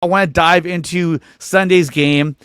I want to dive into Sunday's game.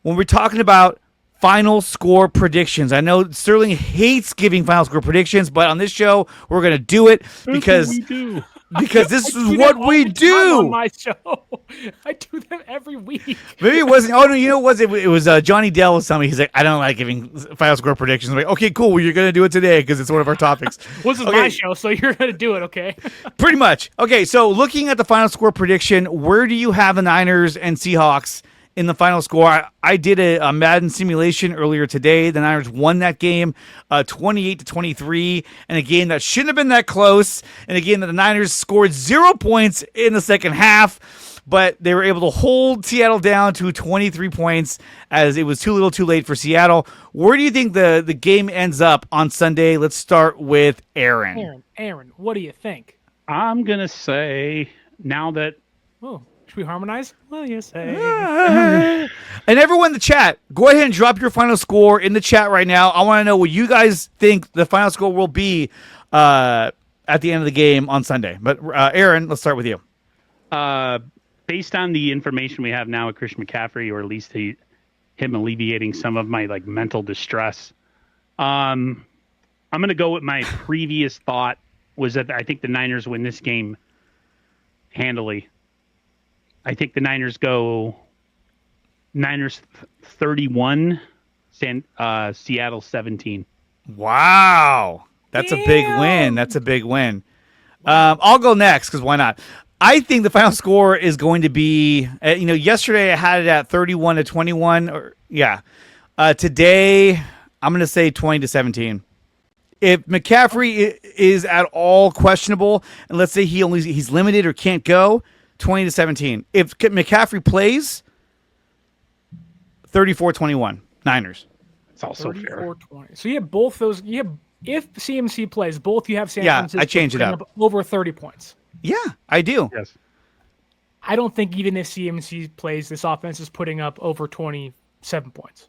When we're talking about final score predictions, I know Sterling hates giving final score predictions, but on this show, we're going to do it because we do. because this is what we do on my show. I do them every week. Maybe it wasn't. Oh no, you know what it was? It was Johnny Dell was telling me. He's like, I don't like giving final score predictions. I'm like, okay, cool. Well, you're gonna do it today because it's one of our topics. This is my show, so you're gonna do it, okay? Pretty much. Okay, so looking at the final score prediction, where do you have the Niners and Seahawks in the final score? I did a Madden simulation earlier today. The Niners won that game 28-23, and a game that shouldn't have been that close, and a game that the Niners scored 0 points in the second half, but they were able to hold Seattle down to 23 points as it was too little too late for Seattle. Where do you think the game ends up on Sunday? Let's start with Aaron. Aaron, what do you think? I'm going to say now that... Oh, should we harmonize? Well, you say. And everyone in the chat, go ahead and drop your final score in the chat right now. I want to know what you guys think the final score will be at the end of the game on Sunday. But Aaron, let's start with you. Based on the information we have now with Christian McCaffrey, or at least him alleviating some of my mental distress, I'm going to go with my previous thought was that I think the Niners win this game handily. I think the Niners go 31, Seattle 17. Wow. That's a big win. That's a big win. I'll go next because why not? I think the final score is going to be, yesterday I had it at 31-21. Today I'm going to say 20-17. If McCaffrey is at all questionable, and let's say he's limited or can't go, 20-17. If McCaffrey plays, 34-21. Niners. It's also fair. 20. So you have both those. If CMC plays, both you have San Francisco. I change it up over 30 points. Yeah, I do. Yes. I don't think even if CMC plays, this offense is putting up over 27 points.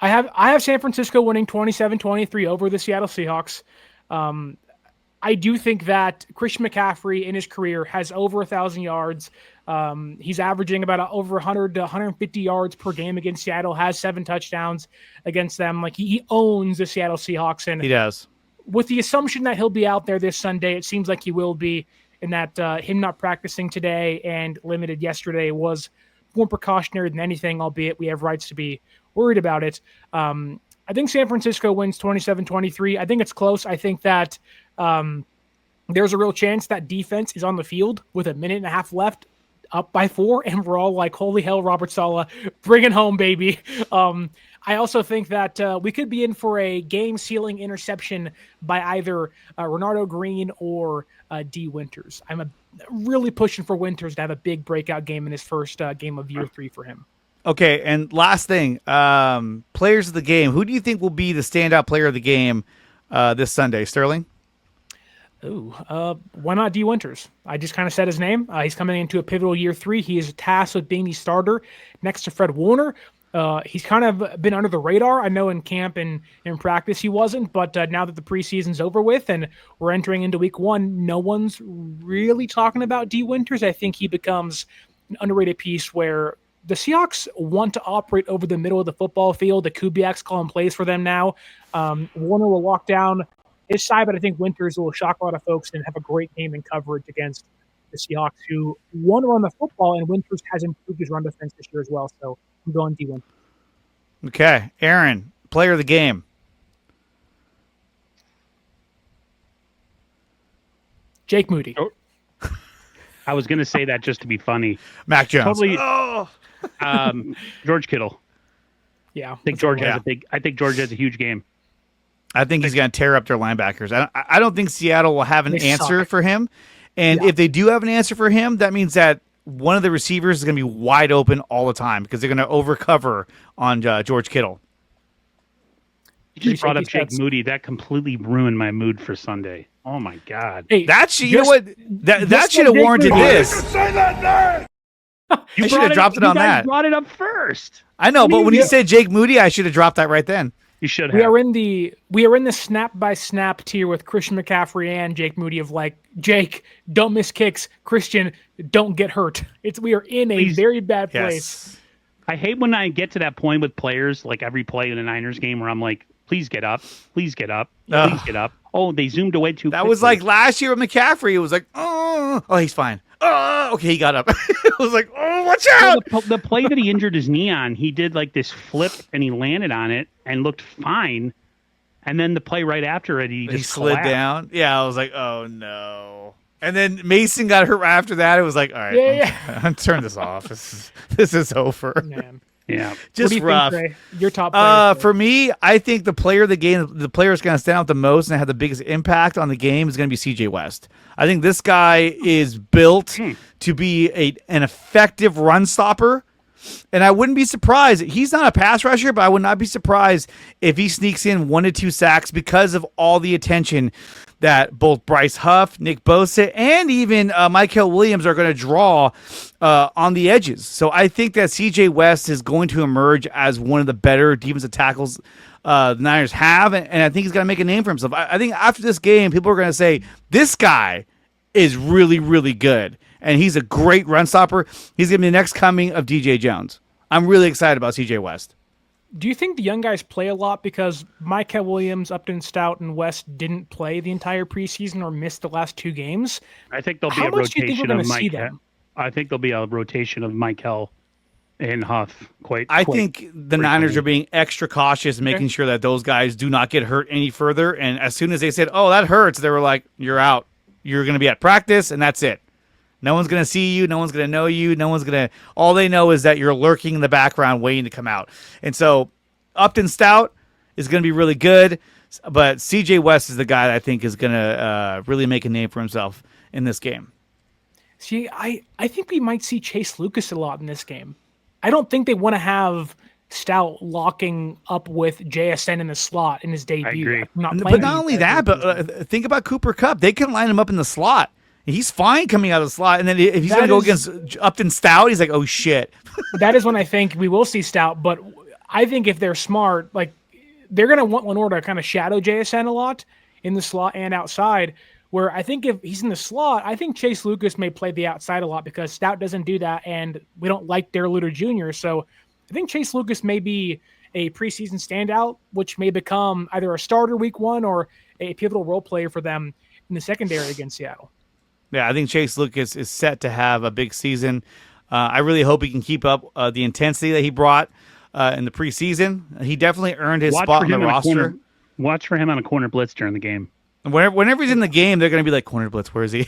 I have San Francisco winning 27-23 over the Seattle Seahawks. I do think that Christian McCaffrey in his career has over 1,000 yards. He's averaging about over 100 to 150 yards per game against Seattle, has 7 touchdowns against them. He owns the Seattle Seahawks. And he does. With the assumption that he'll be out there this Sunday, it seems like he will be, and that him not practicing today and limited yesterday was more precautionary than anything, albeit we have rights to be worried about it. I think San Francisco wins 27-23. I think it's close. I think that there's a real chance that defense is on the field with a minute and a half left, up by 4, and we're all like, holy hell, Robert Saleh, bring it home, baby. I also think that we could be in for a game-sealing interception by either Renardo Green or D. Winters. I'm really pushing for Winters to have a big breakout game in his first game of year 3 for him. Okay, and last thing, players of the game. Who do you think will be the standout player of the game this Sunday? Sterling? Why not D. Winters? I just kind of said his name. He's coming into a pivotal year 3. He is tasked with being the starter next to Fred Warner. He's kind of been under the radar. I know in camp and in practice he wasn't, but now that the preseason's over with and we're entering into week 1, no one's really talking about D. Winters. I think he becomes an underrated piece where the Seahawks want to operate over the middle of the football field. The Kubiak's calling plays for them now. Warner will lock down his side, but I think Winters will shock a lot of folks and have a great game in coverage against the Seahawks, who want to run the football, and Winters has improved his run defense this year as well. So I'm going D. Winters. Okay. Aaron, player of the game. Jake Moody. Oh. I was going to say that just to be funny. Mac Jones. Totally. George Kittle. Yeah. I think George has a huge game. I think he's going to tear up their linebackers. I don't think Seattle will have an answer for him. And if they do have an answer for him, that means that one of the receivers is going to be wide open all the time because they're going to overcover on George Kittle. You just brought up Jake Moody. That completely ruined my mood for Sunday. Oh, my God. Hey, that should have warranted this. You should have dropped it on that. You brought it up first. I know, but when you said Jake Moody, I should have dropped that right then. You should We have. are in the snap by snap tier with Christian McCaffrey and Jake Moody of like, Jake, don't miss kicks. Christian, don't get hurt. We are in a very bad place. Yes. I hate when I get to that point with players, like every play in a Niners game, where I'm like, please get up, please get up, please get up. Oh, they zoomed away too That quickly. was like last year with McCaffrey. It was like, oh, he's fine. Oh, okay, he got up. It was like, oh, watch out. Well, the play that he injured his knee on, he did like this flip and he landed on it and looked fine. And then the play right after it, he just slid collapsed. down. Yeah, I was like, oh no. And then Mason got hurt right after that. It was like, all right, I'm turn this off. This is over. Man. Yeah, Just what do you rough. think, Trey? Your top player For me, I think the player of the game, the player that's going to stand out the most and have the biggest impact on the game is going to be CJ West. I think this guy is built to be an effective run stopper. And I wouldn't be surprised. He's not a pass rusher, but I would not be surprised if he sneaks in 1 to 2 sacks because of all the attention that both Bryce Huff, Nick Bosa, and even Michael Williams are going to draw on the edges. So I think that CJ West is going to emerge as one of the better defensive tackles the Niners have, and I think he's going to make a name for himself. I think after this game, people are going to say, this guy is really, really good. And he's a great run stopper. He's going to be the next coming of DJ Jones. I'm really excited about CJ West. Do you think the young guys play a lot because Micah Williams, Upton Stout, and West didn't play the entire preseason or missed the last 2 games? I think there'll be How a much do you think we're rotation of gonna see Mike. them? I think there'll be a rotation of Michael and Huff. I think the Niners are being extra cautious, making sure that those guys do not get hurt any further. And as soon as they said, oh, that hurts, they were like, you're out. You're going to be at practice, and that's it. No one's going to see you. No one's going to know you. No one's going to – all they know is that you're lurking in the background waiting to come out. And so Upton Stout is going to be really good, but CJ West is the guy that I think is going to really make a name for himself in this game. See, I think we might see Chase Lucas a lot in this game. I don't think they want to have Stout locking up with JSN in the slot in his debut. agree. But not only that, but think about Cooper Kupp. They can line him up in the slot. He's fine coming out of the slot. And then if he's going to go against Upton Stout, he's like, oh, shit. That is when I think we will see Stout. But I think if they're smart, like they're going to want Lenore to kind of shadow JSN a lot in the slot and outside, where I think if he's in the slot, I think Chase Lucas may play the outside a lot because Stout doesn't do that, and we don't like Darrell Luter Jr. So I think Chase Lucas may be a preseason standout, which may become either a starter week 1 or a pivotal role player for them in the secondary against Seattle. Yeah, I think Chase Lucas is set to have a big season. I really hope he can keep up the intensity that he brought in the preseason. He definitely earned his spot on the roster. Watch for him on a corner blitz during the game. Whenever he's in the game, they're going to be like, corner blitz, where is he?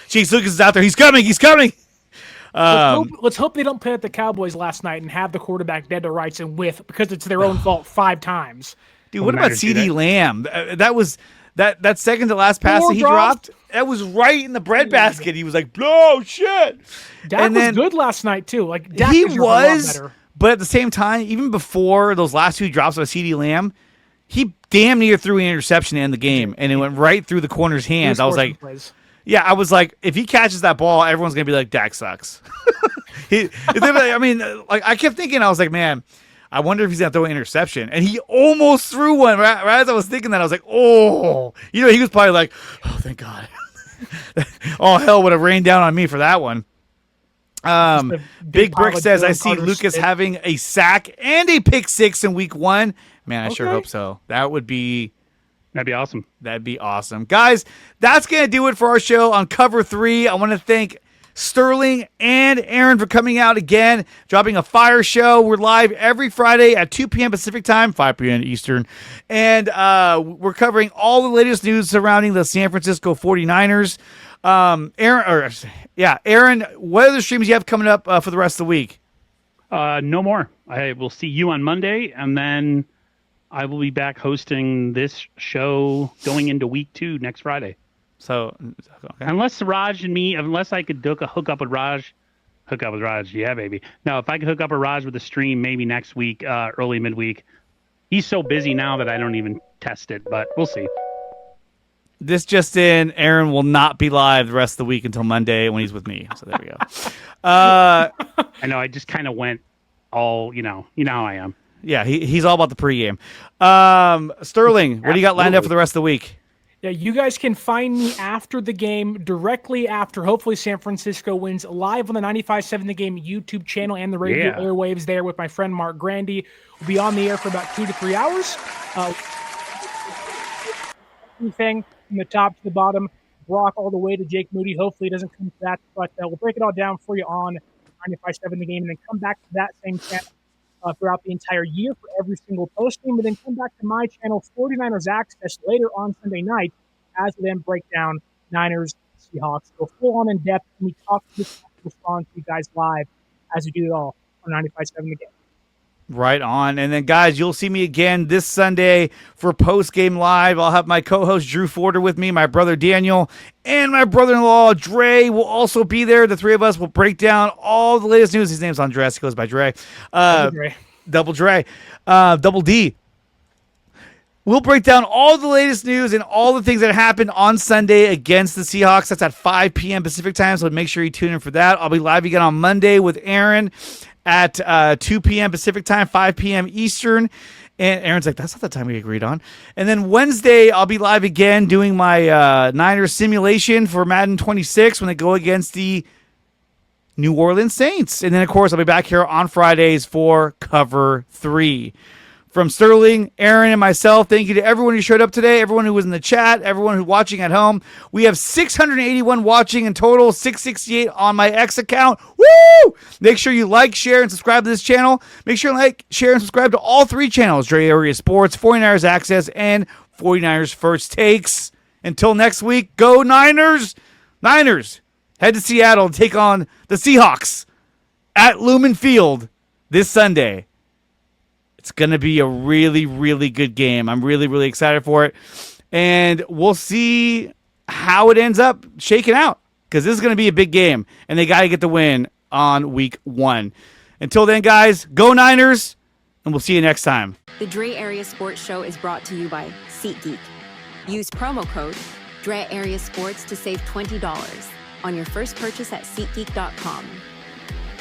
Chase Lucas is out there. He's coming. He's coming. Let's hope they don't play at the Cowboys last night and have the quarterback dead to rights and with because it's their own fault 5 times. Dude, what about CeeDee Lamb? That was that second to last pass that he dropped. That was right in the breadbasket. He was like, "Oh shit!" Dak was good last night too. Like Dak he was, a lot better. But at the same time, even before those last 2 drops by CeeDee Lamb, he damn near threw an interception to end the game, and it went right through the corner's hands. I was like, I was like, if he catches that ball, everyone's gonna be like, Dak sucks. I kept thinking, I was like, man, I wonder if he's gonna throw an interception, and he almost threw one. Right as I was thinking that, I was like, oh, he was probably like, oh, thank God. All hell would have rained down on me for that one. Big Brick says, I see Lucas having a sack and a pick 6 in week 1. Man, I sure hope so. That'd be awesome. That'd be awesome. Guys, that's going to do it for our show on Cover 3. I want to thank Sterling and Aaron for coming out again, dropping a fire show. We're live every Friday at 2 p.m. Pacific time, 5 p.m. Eastern. And we're covering all the latest news surrounding the San Francisco 49ers. Aaron, what other streams you have coming up for the rest of the week? No more. I will see you on Monday, and then I will be back hosting this show going into week 2 next Friday. So, okay. Unless I could hook up with Raj, yeah, baby. Now, if I could hook up with Raj with a stream maybe next week, early midweek. He's so busy now that I don't even test it, but we'll see. This just in, Aaron will not be live the rest of the week until Monday when he's with me. So there we go. I know, I just kind of went all, you know how I am. Yeah, he's all about the pregame. Sterling, what do you got lined up for the rest of the week? Yeah, you guys can find me after the game, directly after, hopefully, San Francisco wins, live on the 95.7 The Game YouTube channel and the radio airwaves there with my friend Mark Grandy. We'll be on the air for about 2 to 3 hours. Everything from the top to the bottom, Brock all the way to Jake Moody. Hopefully it doesn't come to that, but we'll break it all down for you on 95.7 The Game and then come back to that same channel throughout the entire year for every single post game, and then come back to my channel, 49ers Access, later on Sunday night as we then break down Niners, Seahawks. Go full on in depth, and we talk to this, respond to you guys live as we do it all on 95.7 The Game. Right on. And then, guys, you'll see me again this Sunday for post-game live. I'll have my co-host Drew Forder with me, my brother Daniel, and my brother-in-law Dre will also be there. The three of us will break down all the latest news. His name's Andres. He goes by Dre. Double Dre. Double D. We'll break down all the latest news and all the things that happened on Sunday against the Seahawks. That's at 5 p.m. Pacific time, so make sure you tune in for that. I'll be live again on Monday with Aaron at 2 p.m. Pacific time, 5 p.m. Eastern. And Aaron's like, that's not the time we agreed on. And then Wednesday, I'll be live again doing my Niners simulation for Madden 26 when they go against the New Orleans Saints. And then, of course, I'll be back here on Fridays for Cover 3. From Sterling, Aaron, and myself, thank you to everyone who showed up today, everyone who was in the chat, everyone who's watching at home. We have 681 watching in total, 668 on my X account. Woo! Make sure you like, share, and subscribe to this channel. Make sure you like, share, and subscribe to all three channels, Dre Area Sports, 49ers Access, and 49ers First Takes. Until next week, go Niners! Niners, head to Seattle and take on the Seahawks at Lumen Field this Sunday. It's going to be a really, really good game. I'm really, really excited for it. And we'll see how it ends up shaking out, because this is going to be a big game, and they got to get the win on week 1. Until then, guys, go Niners, and we'll see you next time. The Dre Area Sports Show is brought to you by SeatGeek. Use promo code Dre Area Sports to save $20 on your first purchase at SeatGeek.com.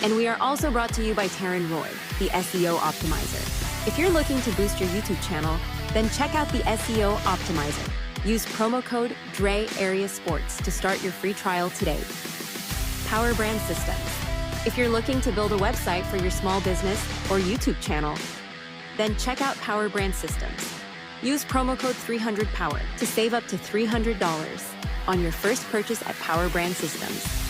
And we are also brought to you by Taryn Roy, the SEO Optimizer. If you're looking to boost your YouTube channel, then check out the SEO Optimizer. Use promo code Dre Area Sports to start your free trial today. Power Brand Systems. If you're looking to build a website for your small business or YouTube channel, then check out Power Brand Systems. Use promo code 300POWER to save up to $300 on your first purchase at Power Brand Systems.